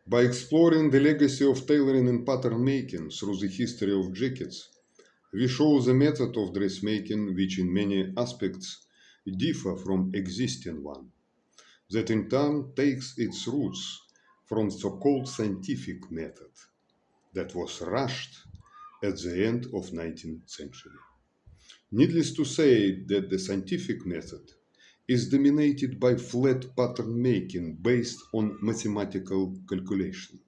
By exploring the legacy of tailoring and pattern making through the history of jackets, we show the method of dressmaking which in many aspects differ from existing one, that in turn takes its roots from so-called scientific method that was rushed at the end of 19th century. Needless to say that the scientific method is dominated by flat pattern making based on mathematical calculation.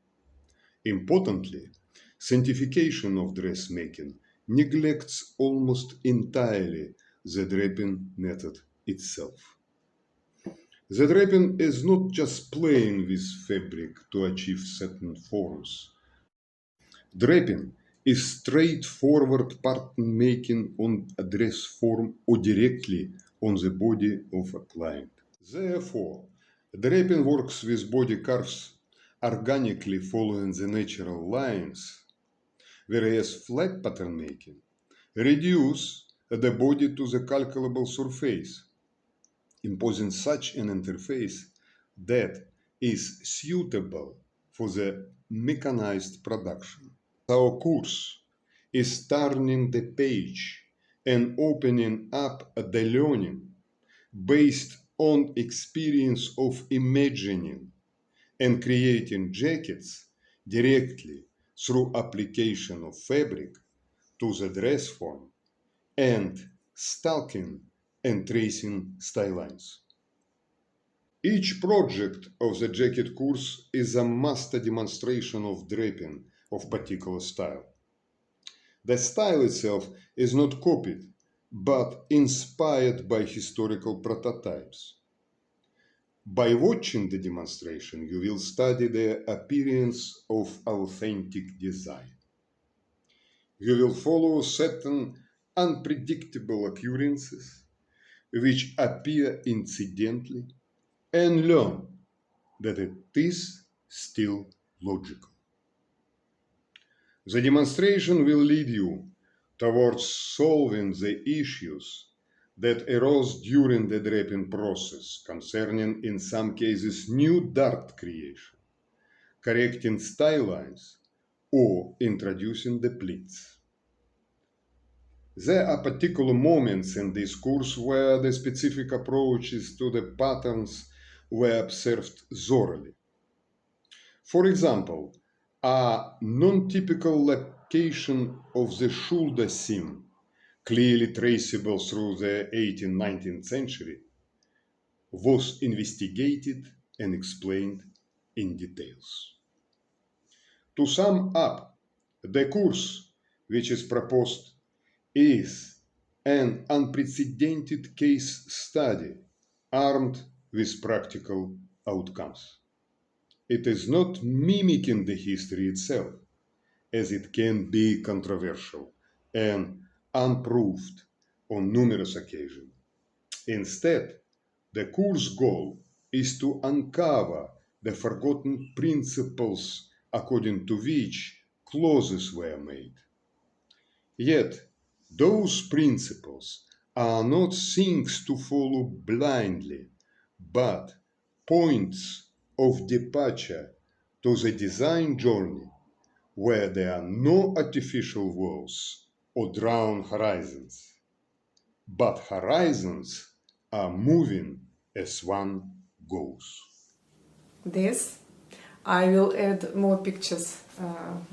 Importantly, scientification of dressmaking neglects almost entirely the draping method itself. The draping is not just playing with fabric to achieve certain forms. Draping is straightforward pattern making on a dress form or directly on the body of a client. Therefore, draping works with body curves organically following the natural lines, whereas flat pattern making reduces the body to the calculable surface, imposing such an interface that is suitable for the mechanized production. Our course is turning the page and opening up the learning based on experience of imagining and creating jackets directly through application of fabric to the dress form and stalking and tracing stylines. Each project of the jacket course is a master demonstration of draping of particular style. The style itself is not copied, but inspired by historical prototypes. By watching the demonstration, you will study the appearance of authentic design. You will follow certain unpredictable occurrences which appear incidentally and learn that it is still logical. The demonstration will lead you towards solving the issues that arose during the draping process concerning, in some cases, new dart creation, correcting stylines, or introducing the pleats. There are particular moments in this course where the specific approaches to the patterns were observed thoroughly. For example, a non-typical location of the shoulder seam, clearly traceable through the 18th-19th century, was investigated and explained in details. To sum up, the course which is proposed is an unprecedented case study armed with practical outcomes. It is not mimicking the history itself, as it can be controversial and unproved on numerous occasions. Instead, the course goal is to uncover the forgotten principles according to which clothes were made. Yet, those principles are not things to follow blindly, but points of departure to the design journey where there are no artificial walls or drawn horizons, but horizons are moving as one goes. This, I will add more pictures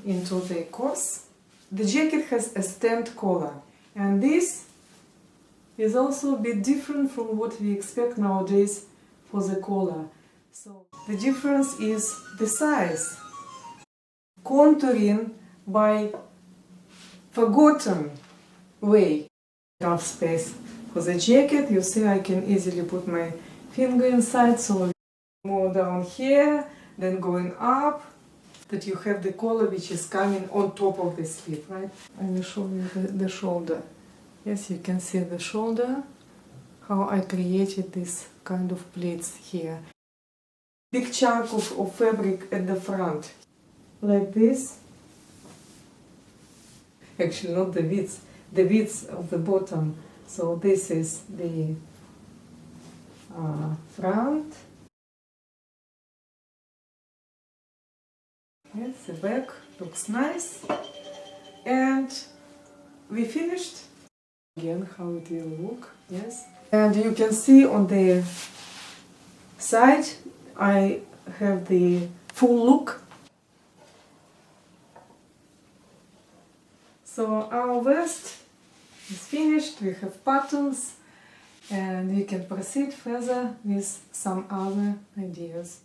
into the course. The jacket has a stamped collar, and this is also a bit different from what we expect nowadays for the collar. So the difference is the size. Contouring by forgotten way. Enough space for the jacket. You see, I can easily put my finger inside, so more down here, then going up, that you have the collar which is coming on top of the sleeve, right? I will show you the shoulder. Yes, you can see the shoulder, how I created this kind of pleats here. Big chunk of fabric at the front, like this. Actually, not the width of the bottom. So this is the front. Yes, the back looks nice. And we finished. Again, how it will look, yes. And you can see on the side, I have the full look. So our vest is finished, we have patterns, and we can proceed further with some other ideas.